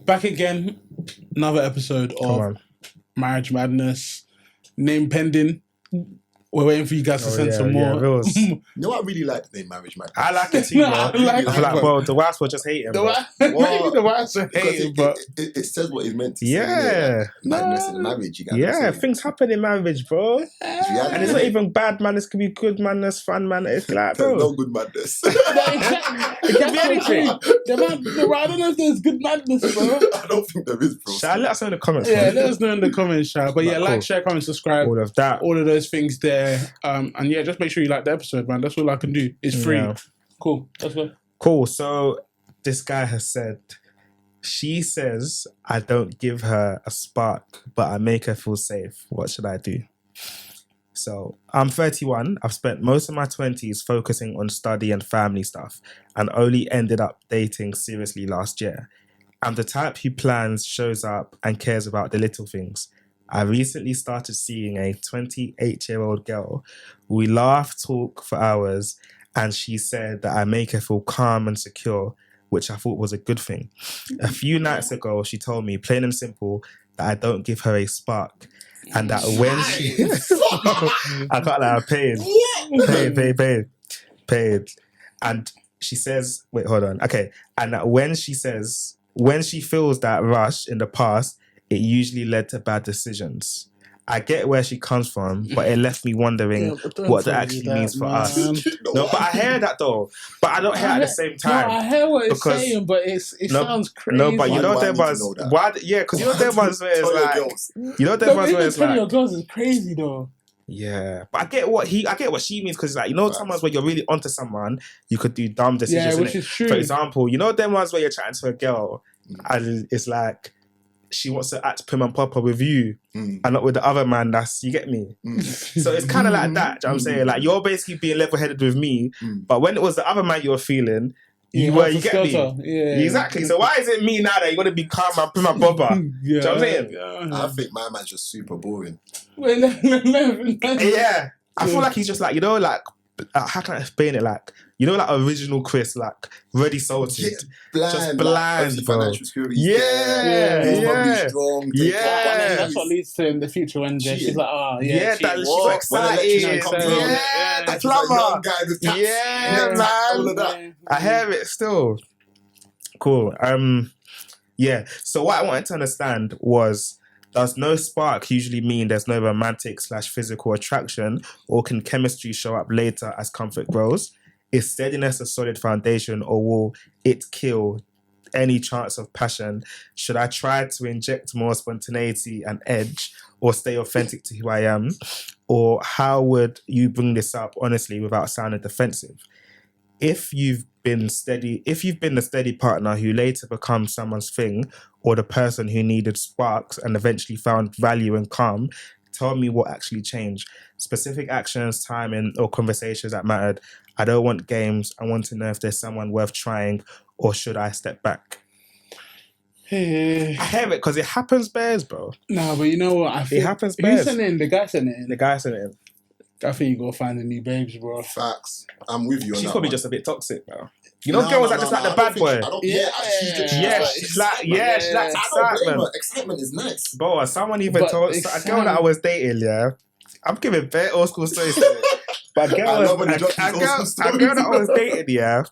back again. Another episode of Marriage Madness. Name pending. We're waiting for you guys to send some more. You know what I really like the name Marriage Madness? I like it too, bro. I feel like, bro, the wives were just hating. The wives are hating, but it says what it's meant to say. Yeah. Madness in marriage, you guys. Things happen in marriage, bro. And it's not even bad madness, it could be good madness, fun madness. It's like, bro. There's no good madness. It can be anything. I don't know if there's good madness, bro. I don't think there is, bro. Shall let us know in the comments. Yeah, let us know in the comments, Shah. But yeah, like, share, comment, subscribe. All of that. All of those things there. And yeah, just make sure you like the episode, man. That's all I can do. It's free. Yeah. Cool. Let's go. Cool. So this guy has said, she says I don't give her a spark, but I make her feel safe. What should I do? So I'm 31. I've spent most of my 20s focusing on study and family stuff and only ended up dating seriously last year. I'm the type who plans, shows up and cares about the little things. I recently started seeing a 28-year-old girl. We laugh, talk for hours, and she said that I make her feel calm and secure, which I thought was a good thing. A few nights ago, she told me, plain and simple, that I don't give her a spark. And that when she... I can't lie, paid. And she says... Wait, hold on. Okay. And that when she feels that rush in the past, it usually led to bad decisions. I get where she comes from, but it left me wondering what that actually means for us. No, but I hear that though. But I don't hear it at the same time. No, I hear what it's saying, but it sounds crazy. No, but you know there was... Why? Yeah, because you know there was where it's like... You know there was where it's like... your girls is crazy though. Yeah, but I get what she means, because like, you know, sometimes where you're really onto someone, you could do dumb decisions. Yeah, which is true. For example, you know them ones where you're chatting to a girl and it's like she wants to act prim and proper with you and not with the other man. You get me? So it's kind of like that. You know what I'm saying? Like, you're basically being level-headed with me, but when it was the other man you were feeling, you get me? Yeah. Exactly. So why is it me now that you're going to be calm and prim and proper? Do you know what I'm saying? I think my man's just super boring. Yeah. I feel like he's just like, you know, like, how can I explain it? Like, you know, like original Chris, like ready salted, just bland, like, bro. Financial security. Yeah. Strong. And that's what leads to in the future when she's like, she's excited. The plumber guy with tax. Man. All of that. I hear it still. Cool. So what I wanted to understand was, does no spark usually mean there's no romantic/physical attraction, or can chemistry show up later as comfort grows? Is steadiness a solid foundation, or will it kill any chance of passion? Should I try to inject more spontaneity and edge, or stay authentic to who I am? Or how would you bring this up honestly without sounding defensive? If you've been the steady partner who later becomes someone's thing, or the person who needed sparks and eventually found value and calm, tell me what actually changed. Specific actions, timing, or conversations that mattered. I don't want games. I want to know if there's someone worth trying, or should I step back? I hear it because it happens bears, bro. No, but you know what? It happens bears. Who sent it in? The guy sent it in. The guy sent it in. I think you gotta find a new babes, bro. Facts. I'm with you on that. She's probably just a bit toxic, bro. You know, girls are just like the bad boy. She's like excitement. Excitement is nice. Bro, someone even told a girl that I was dating, I'm giving bare old school stories. But a girl that I was dating,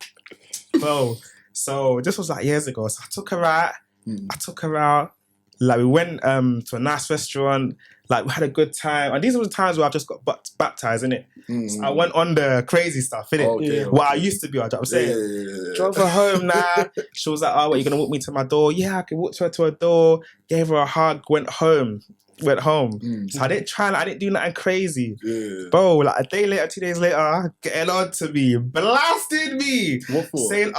bro. So this was like years ago. So I took her out. Like, we went to a nice restaurant. Like, we had a good time. And these were the times where I've just got baptized, innit? So I went on the crazy stuff, innit? Okay. What I used to be, you know what I'm saying? Drove her home now. She was like, oh, what, you going to walk me to my door? Yeah, I can walk her to her door. Gave her a hug, went home. So I didn't do nothing crazy. Bro, like a day later, 2 days later, getting on to me, blasted me. What for? Saying,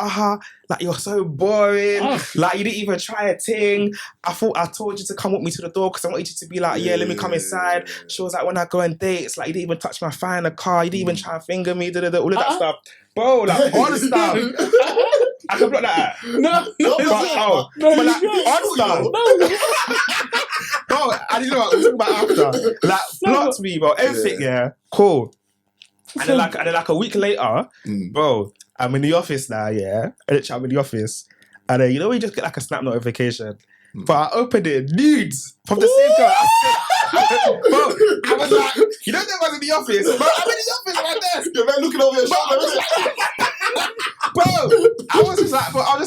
like, you're so boring. Like, you didn't even try a thing. I thought I told you to come with me to the door because I wanted you to be like, let me come inside. She was like, when I go on dates, like, you didn't even touch my thigh in the car. You didn't even try to finger me, all of that stuff. Bro, like, all the stuff. I can block that out. But like, on stuff. Bro, I didn't know what I was talking about after. Like, blocked me, bro. Everything, cool. And then like a week later, bro, I'm in the office now, I'm in the office, And then, you know, we just get like a snap notification. But I opened it, nudes from the same girl. Bro, I was like, you know that was in the office? Bro, I'm in the office like this. You're man looking over your shoulder. Bro, I was just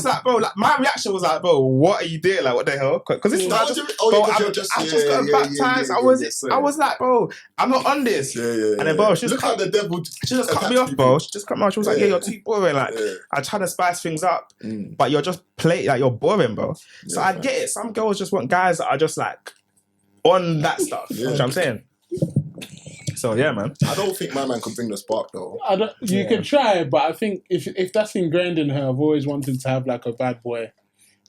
like, bro, like my reaction was like, bro, what are you doing? Like, what the hell? Because this is I just got baptized. I was like, bro, I'm not on this. And then, bro, she just cut me off, bro. She just cut me off. She was like, yeah, you're too boring. Like, I try to spice things up, but you're just you're boring, bro. So I get it. Some girls just want guys that are just like on that stuff. You know what I'm saying? So yeah, man. I don't think my man could bring the spark though. You can try, but I think if that's ingrained in her, I've always wanted to have like a bad boy,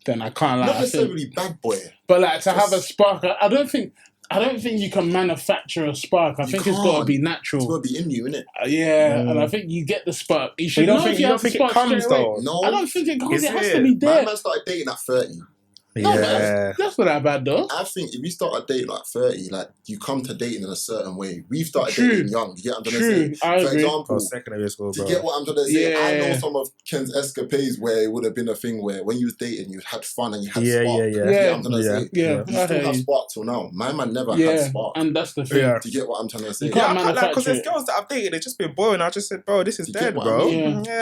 then I can't like. Not necessarily bad boy, but like to have a spark. I don't think you can manufacture a spark. I think it's got to be natural. It's got to be in you, innit? And I think you get the spark. You should know if you don't think it comes though. No, I don't think it comes. It has to be there. My man started dating at 30. No, that's not that bad though. I think if you start a dating at 30, like you come to dating in a certain way. We've started dating young. You get what I'm trying to say? For example, secondary school, bro. To get what I'm trying to say, I know some of Ken's escapades where it would have been a thing where when you was dating, you had fun and you had spark. You get what I'm trying to say? You still have spark till now. My man never had spark. And that's the thing. Do you get what I'm trying to say? You can't manufacture because there's girls that I've dated, they've just been boring. I just said, bro, this is dead, bro.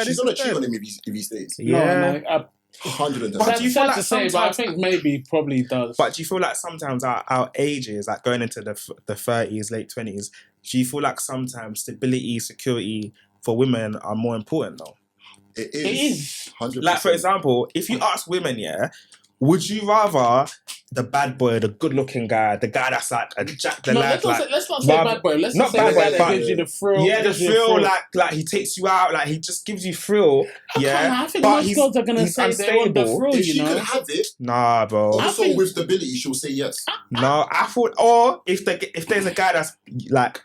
She's gonna cheat on him if he stays. Yeah. 100%. But do you feel like sometimes, but I think maybe probably does. But do you feel like sometimes our ages, like going into the 30s, late 20s, do you feel like sometimes stability, security for women are more important though? It is. 100%. Like for example, if you ask women, would you rather the bad boy, the good-looking guy, the guy that's like a jack the lad? Let's not say bad boy. Let's not say the guy that gives you the thrill. Yeah, the thrill, like he takes you out, like he just gives you thrill. I think most girls are gonna say they want the thrill. If she can have it, nah, bro. Also with stability, she'll say yes. No, I thought, or if there's a guy that's like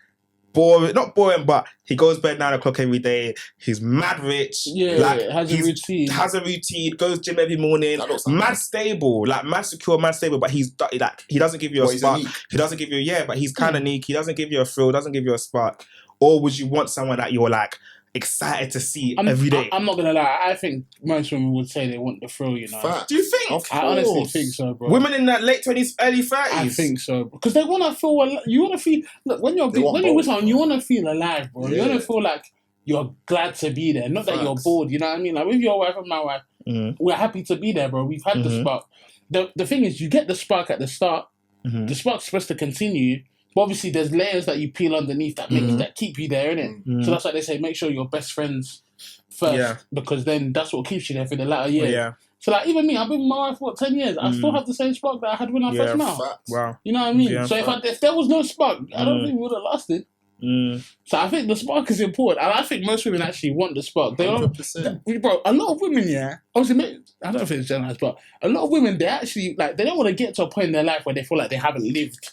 boring, not boring, but he goes to bed 9 o'clock every day. He's mad rich. Has a routine. Goes gym every morning. Mad stable, like mad secure, mad stable. But he's like he doesn't give you a spark. He doesn't give you but he's kind of unique. He doesn't give you a thrill. Doesn't give you a spark. Or would you want someone that you're like excited to see every day? I'm not gonna lie. I think most women would say they want the thrill. You know? Fact. Do you think? I honestly think so, bro. Women in that late 20s, early 30s. I think so because they want to feel. You want to feel. Look, when you're with someone, you want to feel alive, bro. You want to feel like you're glad to be there, not that you're bored. You know what I mean? Like with your wife and my wife, we're happy to be there, bro. We've had the spark. The thing is, you get the spark at the start. The spark's supposed to continue. But obviously, there's layers that you peel underneath that keep you there, innit? So that's why they say make sure you're best friends first, because then that's what keeps you there for the latter years. Yeah. So like even me, I've been with my wife for 10 years. I still have the same spark that I had when I first met. Wow. You know what I mean? Yeah, so if there was no spark, I don't think we would have lasted. So I think the spark is important, and I think most women actually want the spark. They don't, bro. A lot of women, obviously, I don't know if it's generalized, but a lot of women, they actually like they don't want to get to a point in their life where they feel like they haven't lived.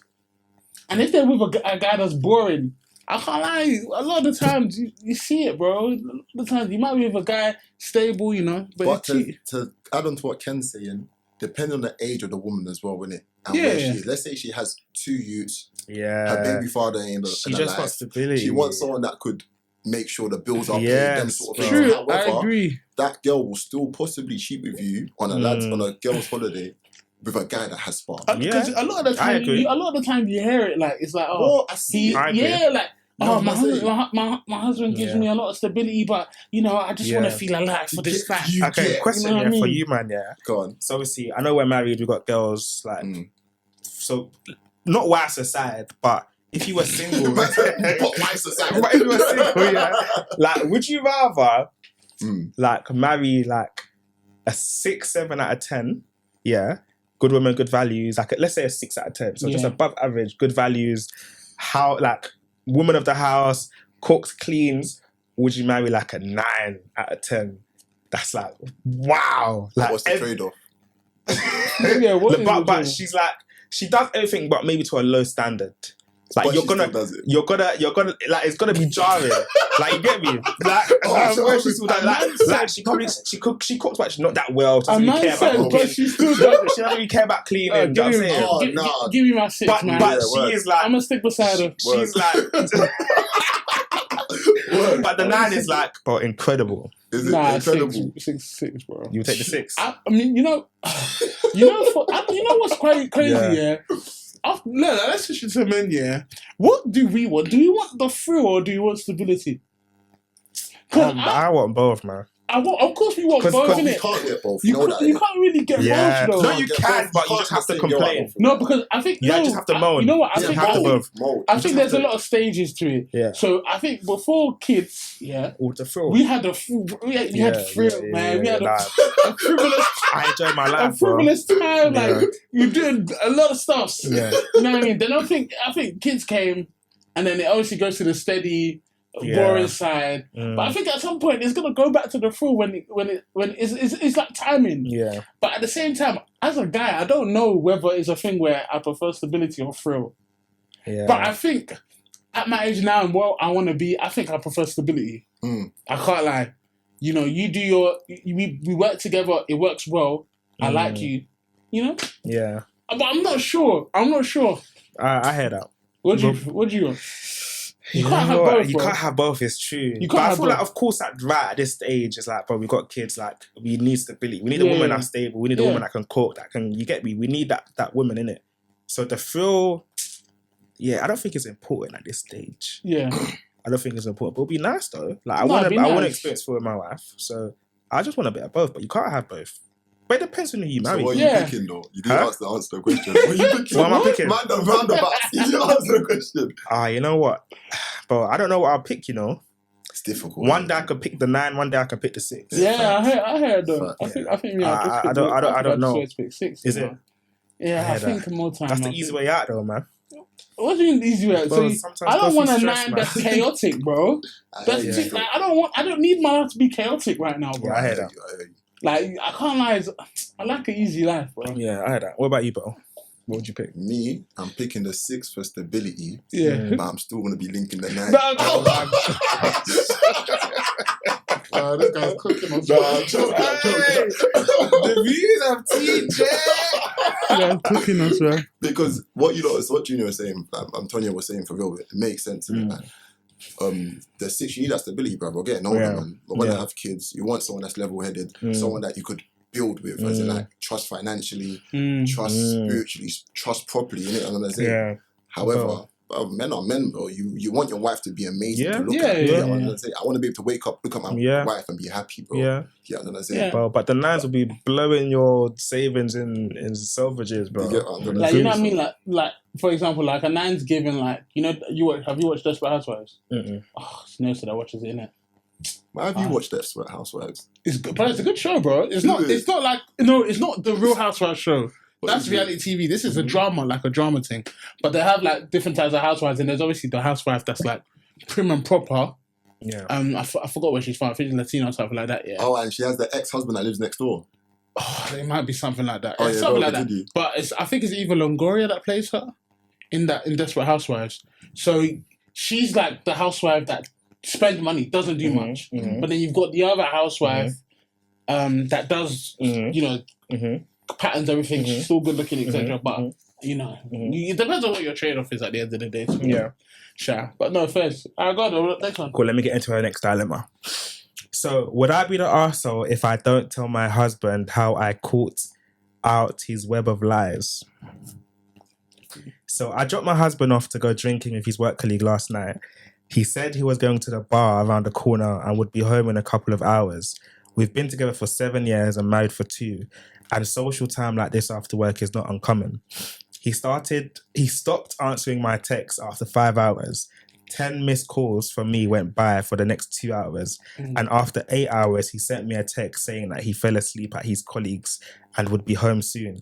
And if they're with a guy that's boring, I can't lie. A lot of the times you see it, bro. A lot of the times you might be with a guy stable, but to add on to what Ken's saying, depending on the age of the woman as well, innit? And where she is. Let's say she has 2 youths. Yeah. Her baby father in the She just wants stability. She wants someone that could make sure the bills are paid, them sort of things. True, However, I agree. That girl will still possibly cheat with you on a girl's holiday with a guy that has spark. Because a lot of the time you hear it like it's like I see my husband gives me a lot of stability, but I just want to feel alive for this fact. Okay, question for you, man. Go on. So obviously, I know we're married. We've got girls. Like, so not wives aside, but if you were single, wives aside, but if you were single, like, would you rather like marry like a 6, 7 out of 10? Good woman, good values. Like, let's say a 6 out of 10. So just above average, good values. How, like, woman of the house, cooks, cleans. Would you marry like a 9 out of 10? That's like, wow. Like, what's the trade-off? But she's like, she does everything, but maybe to a low standard. Like, but you're gonna, like, it's gonna be jarring. Like, you get me? Like, she cooks, but she's not that well. Doesn't really care about cooking. She doesn't really care about cleaning. Give me my 6, man. But she is like, I'm gonna stick beside her. She's like, but the 9 is like, incredible. Is it incredible? Six, bro. You take the 6. I mean, you know what's quite crazy, yeah. Let's switch it to men, yeah. What do we want? Do we want the thrill or do we want stability? I want both, man. Of course we want both, innit? You can't get both. You can't really get both, though. No, you can, but you just have to complain. No, because I think... You just have to moan. You know what? I think there's a lot of stages to it. Yeah. So I think before kids, the thrill. we had thrill, man. We had a frivolous... I enjoy my life, a frivolous time. Like, you're doing a lot of stuff. Yeah. You know what I mean? Then I think kids came, and then it obviously goes to the steady... boring side, but I think at some point it's gonna go back to the thrill when it's like timing. Yeah. But at the same time, as a guy, I don't know whether it's a thing where I prefer stability or thrill. Yeah. But I think at my age now and where I want to be, I think I prefer stability. I can't lie. You know, you do we work together. It works well. I like you. You know. Yeah. But I'm not sure. I hear that. What do you want? You can't have both. It's true. But I feel like, of course, at this stage, it's like, bro, we got kids. Like, we need stability. We need a woman that's stable. We need a woman that can cook. That can. You get me? We need that woman in it. So the thrill, I don't think it's important at this stage. Yeah, I don't think it's important. But it'll be nice though. Like, I want to experience for my wife. So I just want a bit of both. But you can't have both. But it depends on who you marry. So what are you picking though? You didn't answer the question. What are you picking? What am I picking? Man, the roundabout. You didn't answer the question. You know what? But I don't know what I'll pick, you know. It's difficult. One day I could pick the 9, one day I could pick the 6. Yeah, I heard though. I think I don't know. Pick 6. Is it? Yeah, I think more time. That's the easy way out though, man. What do you mean the easy way out? So I don't want a 9 that's chaotic, bro. I don't need my life to be chaotic right now, bro. Yeah, I hear that. Like, I can't lie. I like an ezy life, bro. Yeah, I heard that. What about you, bro? What would you pick? Me, I'm picking the 6 for stability. Yeah. But I'm still going to be linking the 9. This guy's cooking us. I'm joking. The views of TJ. Yeah, cooking us, right? Because what Junior was saying, Antonio was saying for real, it makes sense to me, man. The 6, you need that stability, brother. Getting older, man. But when I have kids, you want someone that's level-headed, someone that you could build with, as in like trust financially, trust spiritually, trust properly. You know what I'm gonna say? Yeah. However, men are men, bro. You want your wife to be amazing to look at. You know what I'm gonna say? I want to be able to wake up, look at my wife, and be happy, bro. Yeah. You know what I'm gonna say? Bro, but the 9s will be blowing your savings in Selfridges, bro. Like, you know what I mean? Like for example, like a 9's given, like, you know, have you watched Desperate Housewives? Oh, it's no that watches it, innit? Why have you watched Desperate Housewives? It's good, but it's a good show, bro. It's not like, no, it's not the Real Housewives show. That's reality TV. This is a drama, like a drama thing. But they have like different types of housewives, and there's obviously the housewife that's like prim and proper. Yeah. I forgot where she's from. I think it's Latino or something like that. Yeah. Oh, and she has the ex-husband that lives next door. Oh, it might be something like that. It's something like that. But I think it's Eva Longoria that plays her in Desperate Housewives. So she's like the housewife that spends money, doesn't do much. But then you've got the other housewife that does, you know, patterns everything. She's still good looking, etc. But you know, it depends on what your trade off is at the end of the day. So, sure. But no, first, I got the next one. Cool. Let me get into our next dilemma. So, would I be the arsehole if I don't tell my husband how I caught out his web of lies? So, I dropped my husband off to go drinking with his work colleague last night. He said he was going to the bar around the corner and would be home in a couple of hours. We've been together for 7 years and married for 2. And social time like this after work is not uncommon. He stopped answering my texts after 5 hours. 10 missed calls from me went by for the next 2 hours. And after 8 hours, he sent me a text saying that he fell asleep at his colleagues and would be home soon.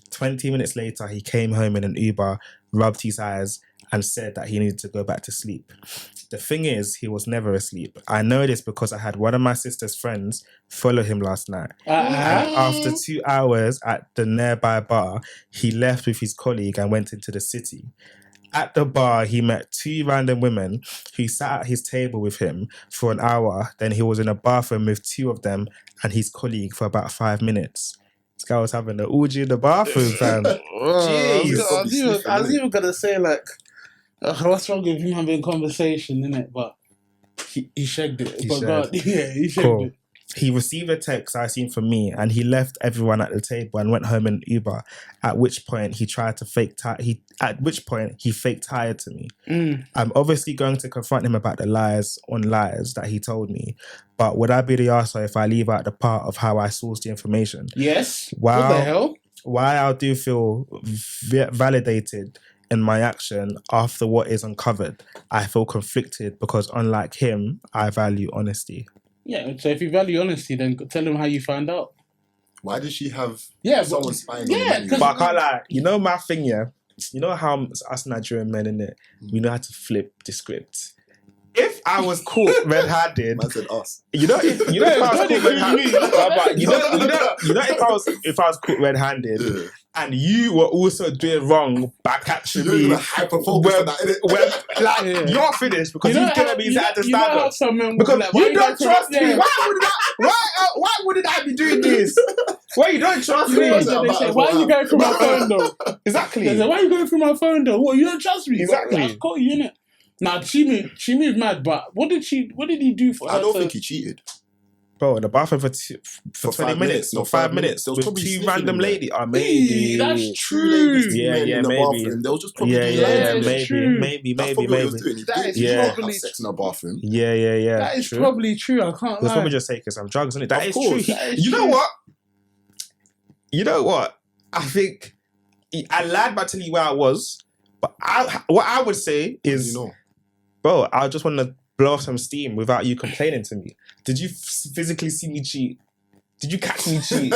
20 minutes later, he came home in an Uber, rubbed his eyes, and said that he needed to go back to sleep. The thing is, he was never asleep. I know this because I had one of my sister's friends follow him last night. And after 2 hours at the nearby bar, he left with his colleague and went into the city. At the bar, he met 2 random women who sat at his table with him for an hour. Then he was in a bathroom with 2 of them and his colleague for about 5 minutes. This guy was having an orgy in the bathroom, fam. Jeez. I was even going to say, like, what's wrong with him having conversation, innit? But he shagged it. He shagged it. He received a text I seen from me, and he left everyone at the table and went home in Uber. At which point he tried to fake he faked hired to me. I'm obviously going to confront him about the lies that he told me. But would I be the arsehole if I leave out the part of how I sourced the information? Yes. What the hell? While I do feel validated in my action after what is uncovered, I feel conflicted because unlike him, I value honesty. Yeah, so if you value honesty, then tell him how you found out. Why did she have someone spying on you? But I can't lie, you know my thing, yeah? You know how us Nigerian men, innit? We know how to flip the script. If I was caught red-handed, man said us. If I was caught red-handed, and you were also doing wrong back at me, you're hyper-focused on that, innit? You're finished because you've given me that to stand up. Because you don't trust me. Why wouldn't I be doing this? Why you don't trust me? They say, why are you going through my phone though? Exactly. They say, why are you going through my phone though? What, you don't trust me? Exactly. I've got you, innit? Nah, she moved mad, but what did he do for her? I don't think he cheated. Bro, in the bathroom for 20 minutes or 5 minutes with two random ladies. Maybe. That's true. Yeah, maybe. They were just probably maybe. That is probably sex in a bathroom. Yeah. That is probably true. I can't lie. It's probably just taking some drugs, isn't it? That is true. You know what? I think I lied by telling you where I was, but what I would say is, bro, I just want to blow off some steam without you complaining to me. Did you physically see me cheat? Did you catch me cheat?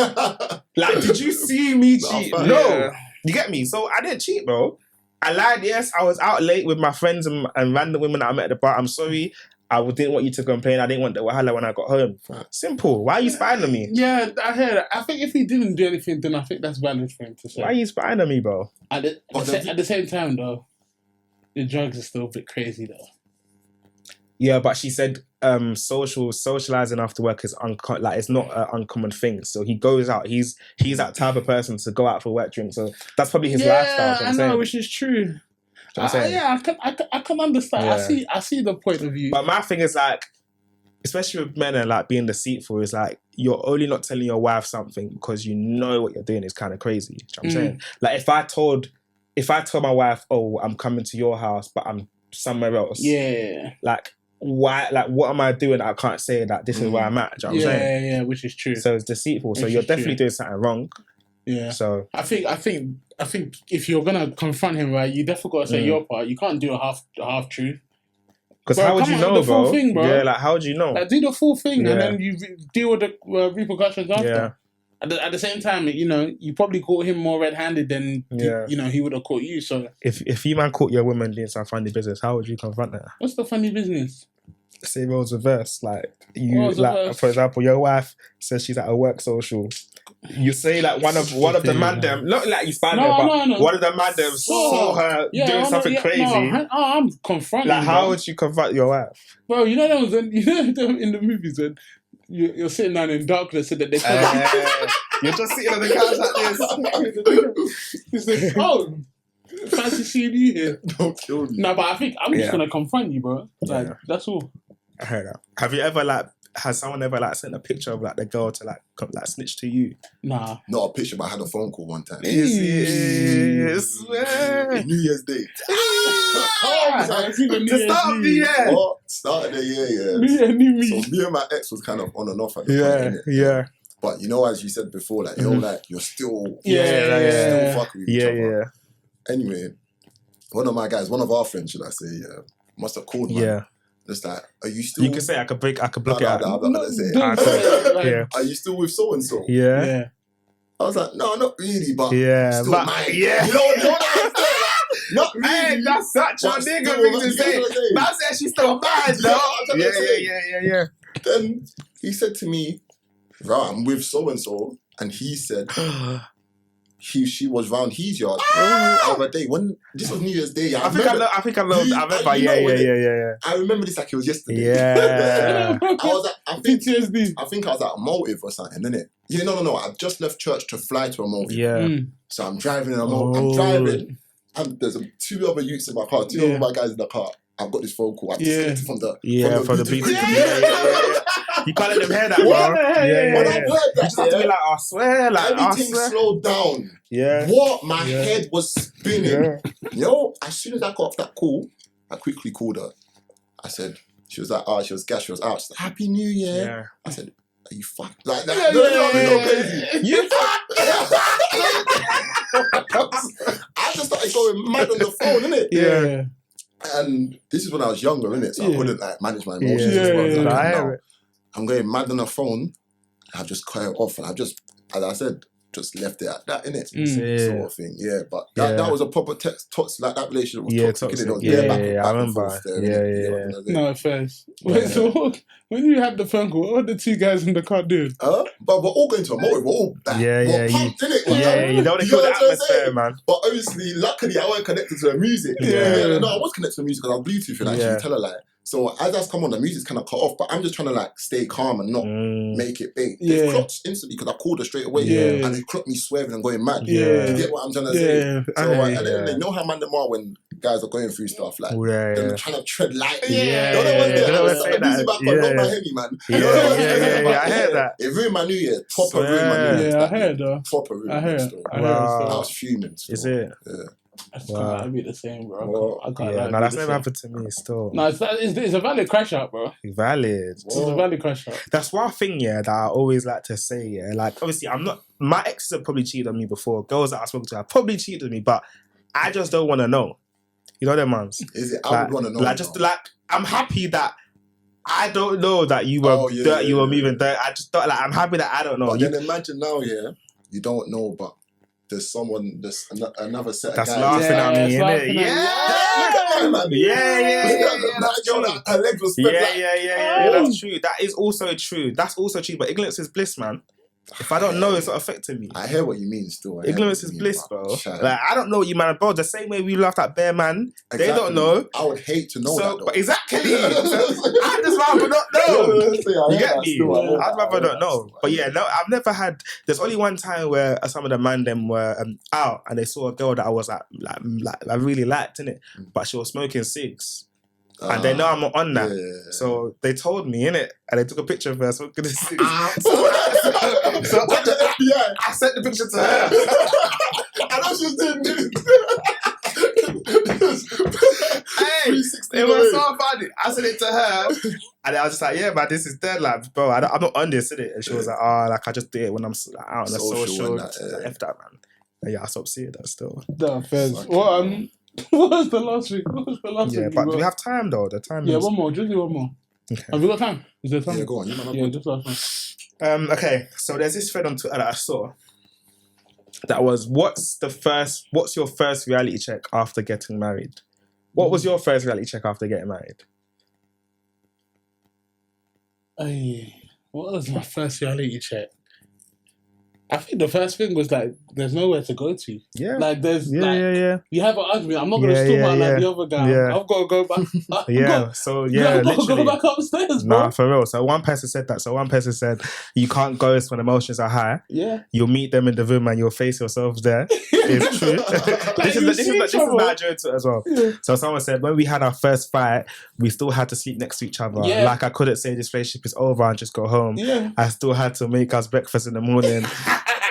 Did you see me cheat? No. Yeah. You get me? So I didn't cheat, bro. I lied, yes. I was out late with my friends and random women that I met at the bar. I'm sorry. I didn't want you to complain. I didn't want the wahala when I got home. Simple. Why are you spying on me? Yeah, I heard it. I think if he didn't do anything, then I think that's valid for him to say. Why are you spying on me, bro? At the same time, though, the drugs are still a bit crazy, though. Yeah, but she said socializing after work is it's not an uncommon thing. So he goes out. He's that type of person to go out for work drink. So that's probably his lifestyle. I know, which is true. I can understand. Yeah. I see the point of view. But my thing is especially with men and being deceitful, is you're only not telling your wife something because you know what you're doing is kind of crazy. You know what I'm saying? If I told my wife, oh, I'm coming to your house, but I'm somewhere else. Yeah. Why? What am I doing? I can't say that this is where I'm at. Do you know what I'm saying? Yeah, which is true. So it's deceitful. So you're definitely doing something wrong. Yeah. So I think if you're gonna confront him, right, you definitely gotta say your part. You can't do a half truth. Because how would you know, bro? Thing, bro? Yeah, how would you know? Do the full thing, and then you deal with the repercussions after. Yeah. At the same time, you probably caught him more red-handed than he would have caught you. So if you man caught your woman doing some funny business, how would you confront her? What's the funny business? Say roles reverse. For example, your wife says she's at a work social. You say one of the man them, not like you spy her, but one of the man them saw her doing something crazy. I'm confronting. How would you confront your wife? Bro, in the movies when you're sitting down in darkness and then they you're just sitting on the couch like this. It's like, oh, fancy seeing you here. Don't kill me. No, but I think I'm just gonna confront you, bro. That's all. I heard that. Have you ever has someone ever sent a picture of the girl to snitch to you? Nah. Not a picture, but I had a phone call one time. Yes. New Year's Day. Start of the year, yeah. New me. So me and my ex was kind of on and off at the point, yeah. But as you said before, you're still fucking with each other. Anyway, one of our friends, should I say, must have called me. Yeah. Just are you still? You can say I could block it out. I'm not gonna say it. Are you still with so and so? Yeah. I was like, no, not really, but still but mine. Yeah. You know what I'm saying? Not really. Hey, that's such a nigga thing to say. Man said she's still mine, though. Yeah. Then he said to me, right, I'm with so and so, and he said she was round his yard the other day. When this was New Year's Day, I remember. Yeah. I remember this like it was yesterday. Yeah. I think I was at a motive or something, innit? Yeah, no. I've just left church to fly to a motive. Yeah. So I'm driving in a motive. I'm driving, and there's two other youths in my car, two other my guys in the car. I've got this phone call. I disconnected from the Bluetooth. Yeah. You can't let them hear that, bro. When I heard that, you just have to be like, I swear, like everything slowed down. Yeah. What? My head was spinning. Yo, as soon as I got off that call, I quickly called her. I said, she was like, she was gassed, she was out. She's like, Happy New Year. Yeah. I said, are you fucked? Like that. You fucked? I just started going mad on the phone, innit? Yeah. And this is when I was younger, innit? So I couldn't like manage my emotions as well. Now, I'm going mad on the phone. I've just cut it off, and I've just, as I said, just left it at that, innit? Sort of thing. Yeah, but that was a proper like that relationship was toxic. I remember. No offense. Wait, so when you had the phone call, what were the two guys in the car doing? But we're all going to a motive. We're all back. We're pumped, innit? You don't want to kill the atmosphere, man. But obviously, luckily, I wasn't connected to the music. No, I was connected to the music because I was Bluetooth and actually tell her like. So as that's come on, the music's kind of cut off, but I'm just trying to like stay calm and not make it big. They clocked instantly because I called her straight away and they clocked me swerving and going mad. You get what I'm trying to say? So and then they know how man them are when guys are going through stuff like they're trying to tread lightly. They don't say that. Music back on, not my heavy man. I heard that. It ruined my New Year. Proper ruined my New Year. Yeah, I heard that. Proper ruined my New Year. I was fuming. Is it? Yeah. I just can't be the same, bro. I can't that's never happened to me still. No, it's a valid crash out, bro. Valid. It's a valid crash out. That's one thing, that I always like to say, Like, obviously, I'm not... My exes have probably cheated on me before. Girls that I spoke to have probably cheated on me, but I just don't want to know. You know them ones? Is it? I would want to know. Like, I'm happy that I don't know that you were you were moving dirt. I just thought, like, I'm happy that I don't know. But then imagine now, you don't know, but there's another set of guys. That's laughing at me, innit? Look at my man. Her legs were spread. That's true. That is also true. That's also true. But ignorance is bliss, man. If I don't know, it's not affecting me. I hear what you mean still. Ignorance is bliss, bro. Like, I don't know what you man about. The same way we laughed at Bear Man, they don't know. I would hate to know that, though. But exactly. I'd just rather not know. You get me? I'd rather not know. But no, I've never had... There's only one time where some of the man them were out and they saw a girl that I was like I really liked, innit? But she was smoking cigs. And they know I'm not on that. So they told me, innit? And they took a picture of her smoking the cigs. So I sent the picture to her. I know she was doing this. It was so funny. I sent it to her, and I was just like, "Yeah, man, this is dead, like, bro. I'm not on this, innit?" And she was like, "Oh, like I just do it when I'm out on the social." Like, F that, man. And I stopped seeing that still. No offense. What was the last week? But do we have time though? The time. One more. Just do one more. Okay. Have we got time? Is there time? Yeah, go on. Just last one. Okay, so there's this thread on Twitter that I saw that was, what's your first reality check after getting married? What was your first reality check after getting married? What was my first reality check? I think the first thing was like, there's nowhere to go to. Yeah. Like, there's you have an argument. I'm not going to stop out like the other guy. I've got to go back. I've got to go back upstairs, bro. Nah, for real. So one person said that. So one person said, you can't ghost when emotions are high. Yeah. You'll meet them in the room and you'll face yourselves there. It's true. This is Nigerian too as well. Yeah. So someone said, when we had our first fight, we still had to sleep next to each other. Yeah. Like, I couldn't say this relationship is over and just go home. Yeah. I still had to make us breakfast in the morning.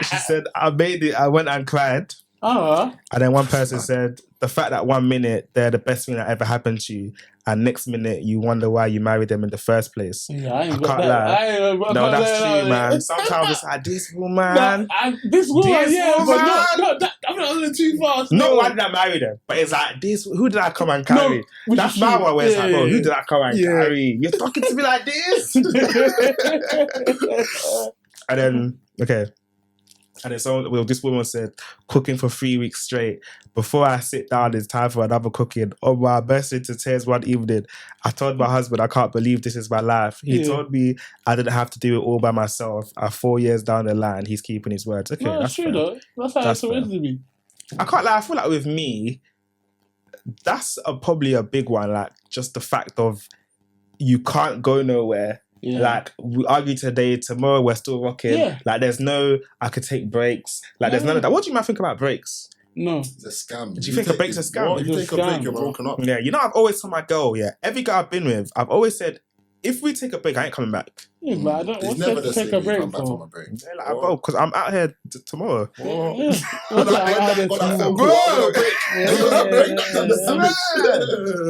She said, I made it. I went and cried. And then one person said, the fact that 1 minute they're the best thing that ever happened to you, and next minute you wonder why you married them in the first place. Yeah, I can't lie. No, that's true, man. Sometimes it's like, this woman. This woman. But I'm not too fast. Not why did I marry them, but it's like, who did I come and carry? That's my one where it's like, bro, who did I come and carry? You're talking to me like this? And then, okay. And then this woman said, cooking for 3 weeks straight. Before I sit down, it's time for another cooking. Oh, I burst into tears one evening. I told my husband, I can't believe this is my life. He told me I didn't have to do it all by myself. 4 years down the line, he's keeping his words. Okay, that's true, though. That's how it's supposed to be. I can't lie. I feel like with me, that's probably a big one. Like, just the fact of you can't go nowhere. Yeah. Like, we argue today, tomorrow we're still rocking. Yeah. Like, there's no, I could take breaks. Like, there's none of that. What do you might think about breaks? No. It's a scam. Do you think a break's a scam? If you take a break, you're broken up. Yeah, you know, I've always told my girl, every girl I've been with, I've always said, if we take a break, I ain't coming back. Yeah, but I don't. It's What's never there the to take same a break come back from for? a break. Yeah, like, bro, because I'm out here tomorrow.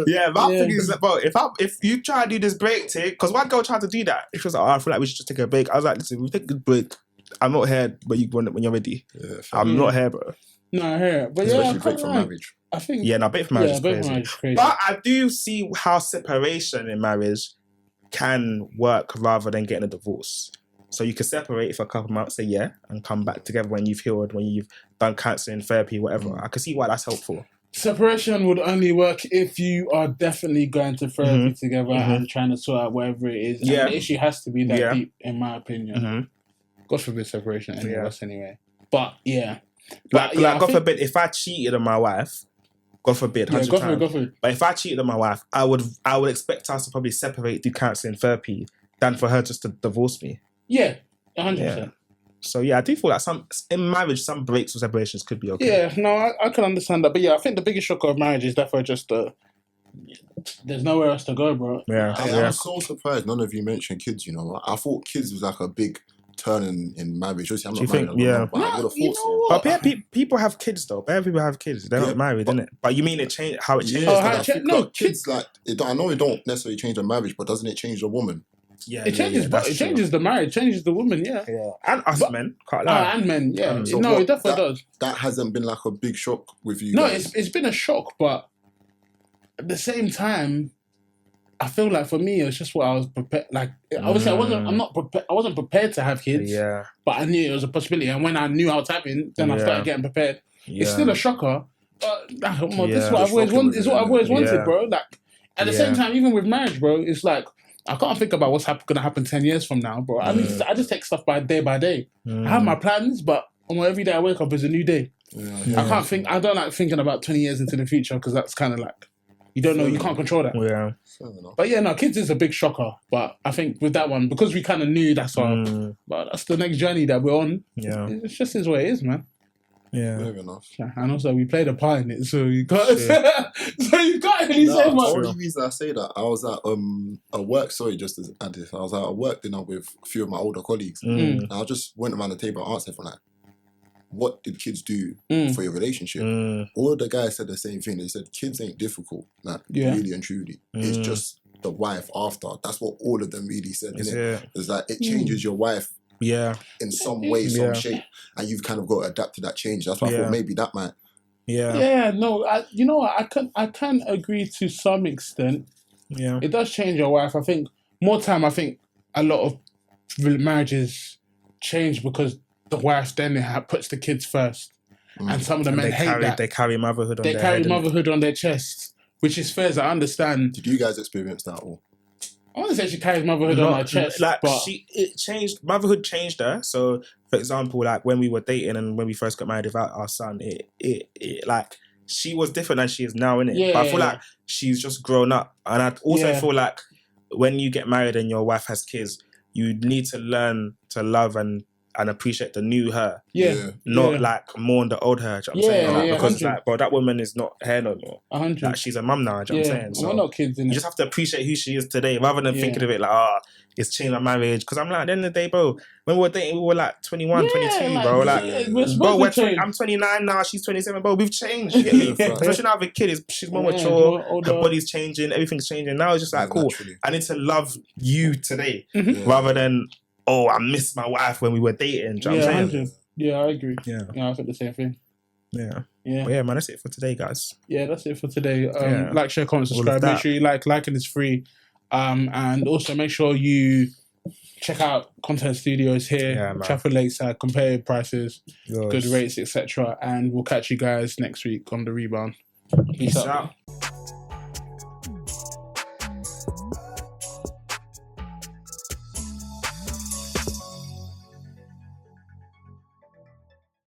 Yeah, my thing is that, bro, if you try to do this break thing, because one girl tried to do that, she was like, I feel like we should just take a break. I was like, listen, we take a break. I'm not here, but when you're ready. Yeah, I'm not here, bro. No, I hear it. But especially break from marriage. I think. Yeah, no, break from marriage is crazy. But I do see how separation in marriage can work rather than getting a divorce. So you can separate for a couple months, say and come back together when you've healed, when you've done counselling, therapy, whatever. I can see why that's helpful. Separation would only work if you are definitely going to therapy together and trying to sort out whatever it is. And the issue has to be that deep, in my opinion. God forbid separation any of us anyway. But Like God forbid, if I cheated on my wife, God forbid, 100 times. God forbid. But if I cheated on my wife, I would expect us to probably separate, do counselling, therapy, than for her just to divorce me. Yeah, 100%. So I do feel like in marriage, some breaks or separations could be okay. Yeah, no, I can understand that. But I think the biggest shock of marriage is definitely just there's nowhere else to go, bro. I'm so surprised none of you mentioned kids, you know. I thought kids was like a big turn in marriage. Obviously, I'm not married. But I would have thought so. But people have kids though. Bare people have kids. They're not married, innit? But you mean how it changes? Kids like I know it don't necessarily change the marriage, but doesn't it change the woman? Yeah, it changes. But it changes the marriage, changes the woman. Yeah, and us men. Can't lie. And men. Yeah, it definitely does. That hasn't been like a big shock with you. No, guys. it's been a shock, but at the same time, I feel like for me, it was just what I was prepared. Like, obviously, I wasn't prepared to have kids. Yeah. But I knew it was a possibility, and when I knew I was having, then I started getting prepared. Yeah. It's still a shocker, but this is what I've always wanted. Is what I've always wanted, bro. Like, at the same time, even with marriage, bro, it's like I can't think about what's gonna happen 10 years from now, bro. I just take stuff by day. I have my plans, but every day I wake up is a new day. I can't think. I don't like thinking about 20 years into the future because that's kind of like. You don't know, you can't control that. Yeah. But kids is a big shocker. But I think with that one, because we kind of knew that's but that's the next journey that we're on. Yeah. It's just is what it is, man. Yeah. Fair enough. And also we played a part in it, so you can't really say much. The only reason I say that, I was at work, just as add this, I was at work dinner with a few of my older colleagues. And I just went around the table and asked everyone, like, what did kids do for your relationship? All of the guys said the same thing. They said kids ain't difficult, like really and truly. It's just the wife after. That's what all of them really said. It's like it changes your wife in some way, some shape, and you've kind of got to adapt to that change. That's why I thought maybe that might. I can agree to some extent. Yeah, it does change your wife. I think I think a lot of marriages change because the wife then puts the kids first, and some of the men hate that. They carry motherhood on their head. They carry motherhood on their chest, which is fair, as I understand. Did you guys experience that all? I wouldn't say she carries motherhood on her chest, like, but motherhood changed her. So, for example, like when we were dating and when we first got married without our son, it like she was different than she is now, innit? Yeah, but I feel like she's just grown up, and I also feel like when you get married and your wife has kids, you need to learn to love and appreciate the new her. Not like mourn the old her. Do you know what I'm saying? Because 100. like, that woman is not here no more. 100. Like she's a mum now. Do you know what I'm saying? So we're not kids, innit? You just have to appreciate who she is today, rather than thinking of it like, it's changed my marriage. Because I'm like, at the end of the day, bro, when we were dating, we were like 21, 22, bro. Like, I'm 29 now. She's 27, bro. We've changed. You get me? Especially now with a kid, she's more mature. Her body's changing. Everything's changing. Now it's just like, cool. Naturally. I need to love you today, rather than. I missed my wife when we were dating. Do you know what I'm saying? Yeah, I agree. Yeah, I think the same thing. Yeah. But man, that's it for today, guys. Yeah, that's it for today. Like, share, comment, subscribe. Make sure you liking is free. And also make sure you check out Content Studios here, Trafford Lakeside, competitive prices, good rates, etc. And we'll catch you guys next week on The Rebound. Peace out.